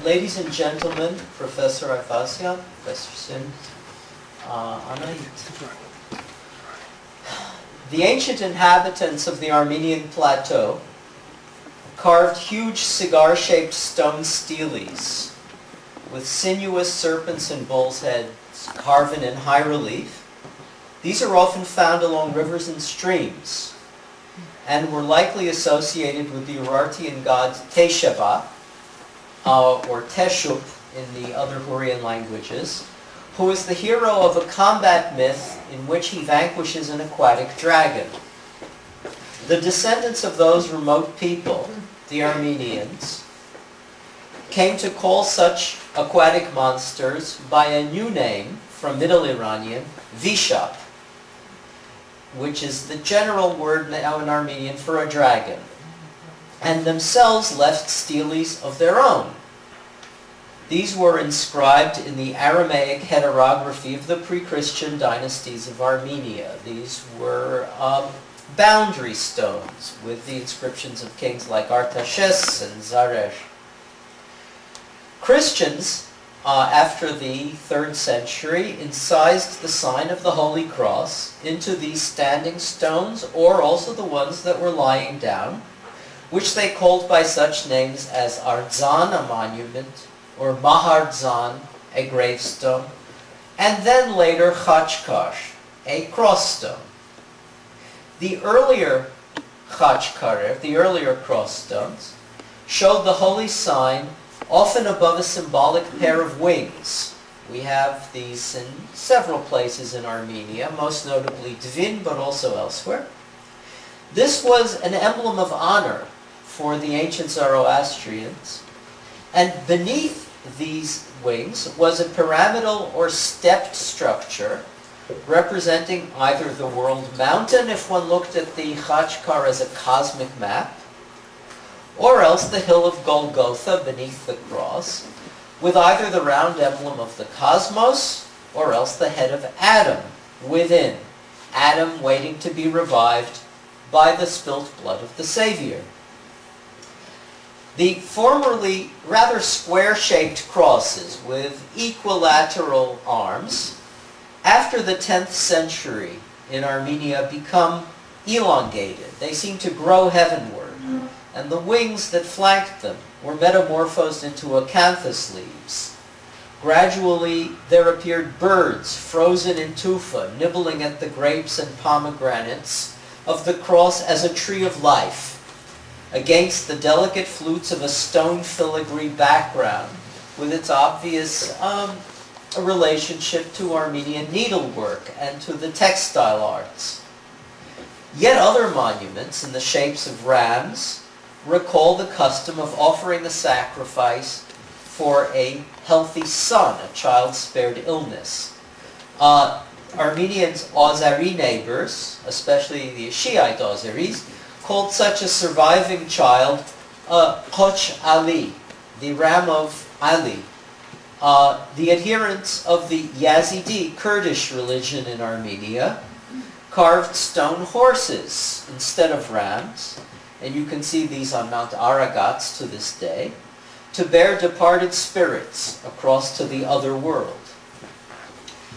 Ladies and gentlemen, Professor Ayvazian, Professor Sin, Anait. The ancient inhabitants of the Armenian plateau carved huge cigar-shaped stone steles with sinuous serpents and bull's heads carven in high relief. These are often found along rivers and streams and were likely associated with the Urartian god Tesheba, or Teshup in the other Hurrian languages, who is the hero of a combat myth in which he vanquishes an aquatic dragon. The descendants of those remote people, the Armenians, came to call such aquatic monsters by a new name from Middle Iranian, Vishap, which is the general word now in Armenian for a dragon, and themselves left steles of their own. These were inscribed in the Aramaic heterography of the pre-Christian dynasties of Armenia. These were boundary stones with the inscriptions of kings like Artaxerxes and Zaresh. Christians, after the 3rd century, incised the sign of the Holy Cross into these standing stones, or also the ones that were lying down, which they called by such names as Ardzan, a monument, or Mahardzan, a gravestone, and then later Khachkash, a cross stone. The earlier Khachkarev, the earlier cross stones, showed the holy sign often above a symbolic pair of wings. We have these in several places in Armenia, most notably Dvin, but also elsewhere. This was an emblem of honor for the ancient Zoroastrians, and beneath these wings was a pyramidal or stepped structure representing either the world mountain, if one looked at the Khachkar as a cosmic map, or else the hill of Golgotha beneath the cross, with either the round emblem of the cosmos, or else the head of Adam within, Adam waiting to be revived by the spilt blood of the Savior. The formerly rather square-shaped crosses with equilateral arms, after the 10th century in Armenia, become elongated. They seem to grow heavenward, and the wings that flanked them were metamorphosed into acanthus leaves. Gradually, there appeared birds frozen in tufa, nibbling at the grapes and pomegranates of the cross as a tree of life, against the delicate flutes of a stone filigree background, with its obvious relationship to Armenian needlework and to the textile arts. Yet other monuments in the shapes of rams recall the custom of offering a sacrifice for a healthy son, a child spared illness. Armenians' Azeri neighbors, especially the Shiite Azeris, called such a surviving child Koch Ali, the ram of Ali. The adherents of the Yazidi Kurdish religion in Armenia carved stone horses instead of rams, and you can see these on Mount Aragats to this day, to bear departed spirits across to the other world.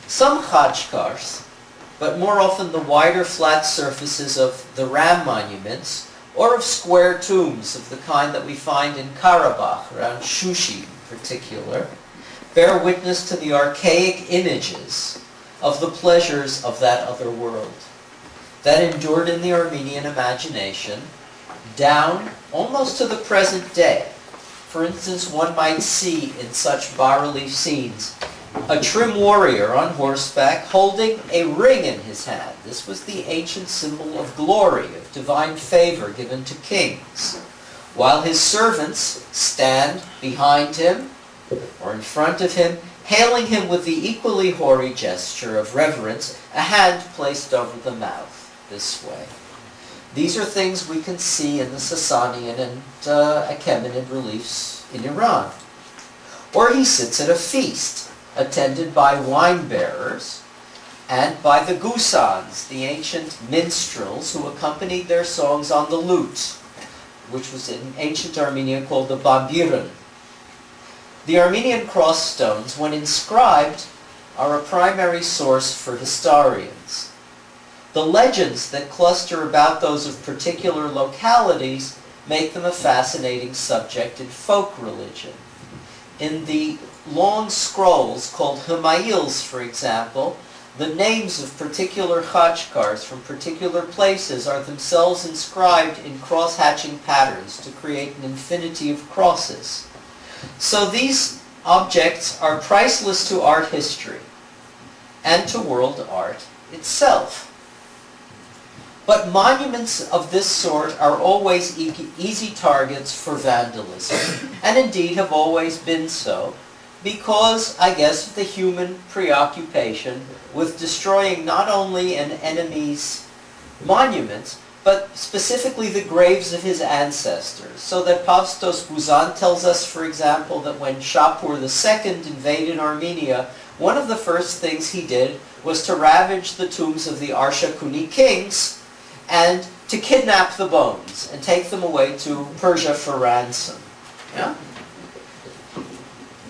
Some Khachkars, but more often the wider flat surfaces of the ram monuments, or of square tombs of the kind that we find in Karabakh, around Shushi in particular, bear witness to the archaic images of the pleasures of that other world that endured in the Armenian imagination down almost to the present day. For instance, one might see in such bas-relief scenes a trim warrior on horseback holding a ring in his hand. This was the ancient symbol of glory, of divine favor given to kings, while his servants stand behind him or in front of him, hailing him with the equally hoary gesture of reverence, a hand placed over the mouth, this way. These are things we can see in the Sasanian and Achaemenid reliefs in Iran. Or he sits at a feast, attended by wine bearers and by the gusans, the ancient minstrels who accompanied their songs on the lute, which was in ancient Armenia called the bambiran. The Armenian cross stones, when inscribed, are a primary source for historians. The legends that cluster about those of particular localities make them a fascinating subject in folk religion. In the long scrolls called Humayils, for example, the names of particular khachkars from particular places are themselves inscribed in cross-hatching patterns to create an infinity of crosses. So these objects are priceless to art history and to world art itself. But monuments of this sort are always easy targets for vandalism, and indeed have always been so, because, I guess, of the human preoccupation with destroying not only an enemy's monuments, but specifically the graves of his ancestors. So that Pavstos Buzan tells us, for example, that when Shapur II invaded Armenia, one of the first things he did was to ravage the tombs of the Arshakuni kings and to kidnap the bones and take them away to Persia for ransom. Yeah?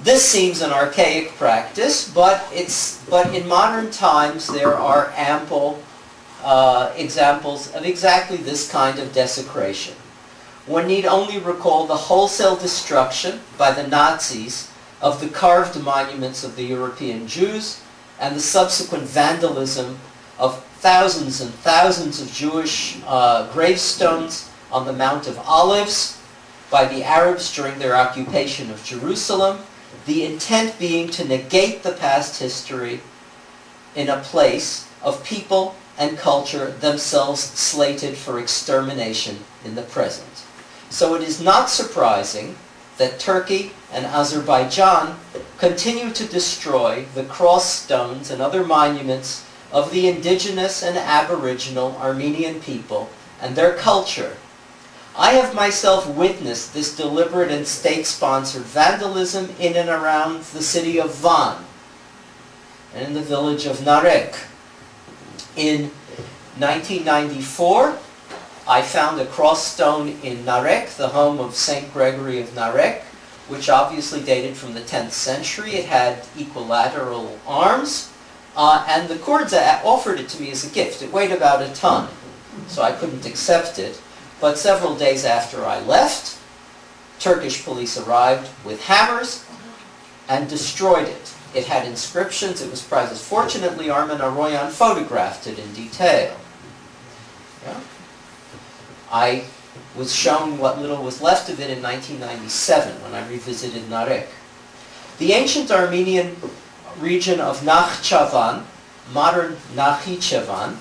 This seems an archaic practice, but in modern times there are ample examples of exactly this kind of desecration. One need only recall the wholesale destruction by the Nazis of the carved monuments of the European Jews and the subsequent vandalism of thousands and thousands of Jewish gravestones on the Mount of Olives by the Arabs during their occupation of Jerusalem, the intent being to negate the past history in a place of people and culture themselves slated for extermination in the present. So it is not surprising that Turkey and Azerbaijan continue to destroy the cross stones and other monuments of the indigenous and aboriginal Armenian people and their culture. I have myself witnessed this deliberate and state-sponsored vandalism in and around the city of Van and in the village of Narek. In 1994, I found a cross stone in Narek, the home of St. Gregory of Narek, which obviously dated from the 10th century. It had equilateral arms, and the Kurds offered it to me as a gift. It weighed about a ton, so I couldn't accept it. But several days after I left, Turkish police arrived with hammers and destroyed it. It had inscriptions, it was prizes. Fortunately, Armen Aroyan photographed it in detail. Yeah? I was shown what little was left of it in 1997 when I revisited Narek. The ancient Armenian region of Nakhichevan, modern Nakhichevan,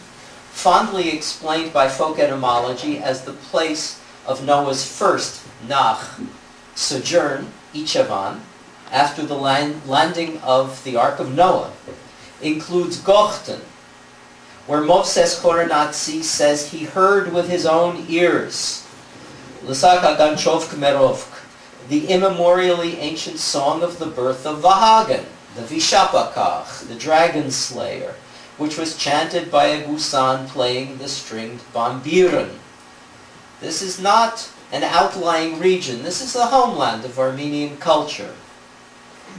fondly explained by folk etymology as the place of Noah's first Nach sojourn, Ichevan, after the landing of the Ark of Noah, includes Gochten, where Moses Khorenatsi says he heard with his own ears L'saka Ganchov Kmerovk, the immemorially ancient song of the birth of Vahagan, the Vishapakach, the dragon slayer, which was chanted by a gusan playing the stringed bambiran. This is not an outlying region. This is the homeland of Armenian culture.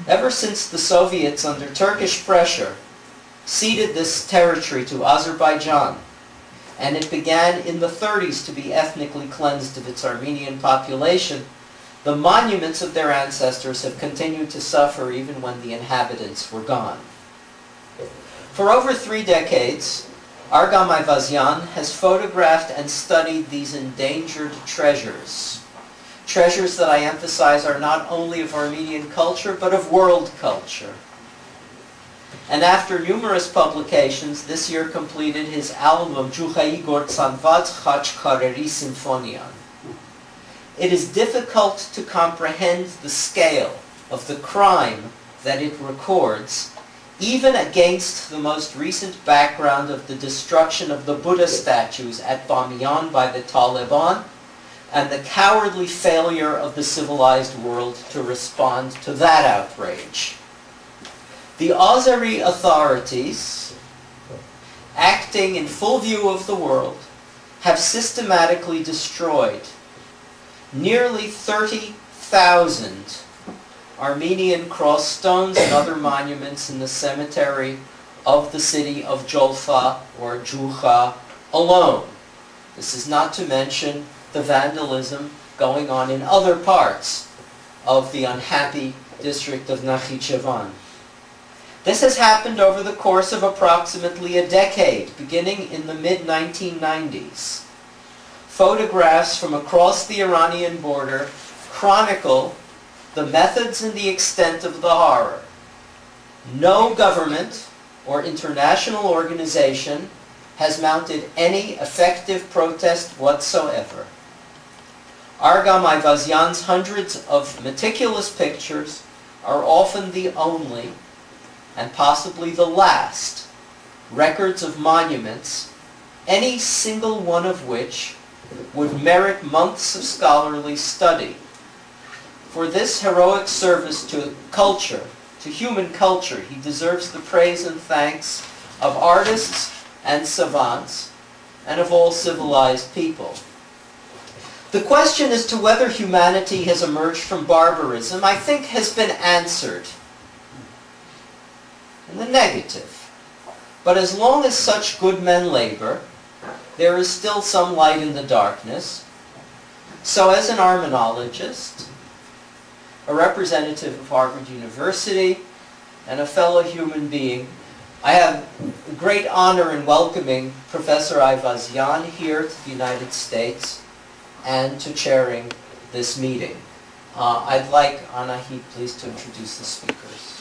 Ever since the Soviets, under Turkish pressure, ceded this territory to Azerbaijan, and it began in the 30s to be ethnically cleansed of its Armenian population, the monuments of their ancestors have continued to suffer even when the inhabitants were gone. For over 3 decades, Argam Ayvazian has photographed and studied these endangered treasures. Treasures that I emphasize are not only of Armenian culture, but of world culture. And after numerous publications, this year completed his album Juchai Gortsanvat Khachkareri Symphonian. It is difficult to comprehend the scale of the crime that it records, even against the most recent background of the destruction of the Buddha statues at Bamiyan by the Taliban, and the cowardly failure of the civilized world to respond to that outrage. The Azeri authorities, acting in full view of the world, have systematically destroyed nearly 30,000 Armenian cross stones and other monuments in the cemetery of the city of Jolfa or Juha alone. This is not to mention the vandalism going on in other parts of the unhappy district of Nakhichevan. This has happened over the course of approximately a decade, beginning in the mid-1990s. Photographs from across the Iranian border chronicle the methods and the extent of the horror. No government or international organization has mounted any effective protest whatsoever. Argam Ayvazian's hundreds of meticulous pictures are often the only, and possibly the last, records of monuments, any single one of which would merit months of scholarly study. For this heroic service to culture, to human culture, he deserves the praise and thanks of artists and savants, and of all civilized people. The question as to whether humanity has emerged from barbarism, I think, has been answered in the negative. But as long as such good men labor, there is still some light in the darkness. So as an Armenologist, a representative of Harvard University, and a fellow human being, I have great honor in welcoming Professor Ayvazian here to the United States and to chairing this meeting. I'd like Anahi, please, to introduce the speakers.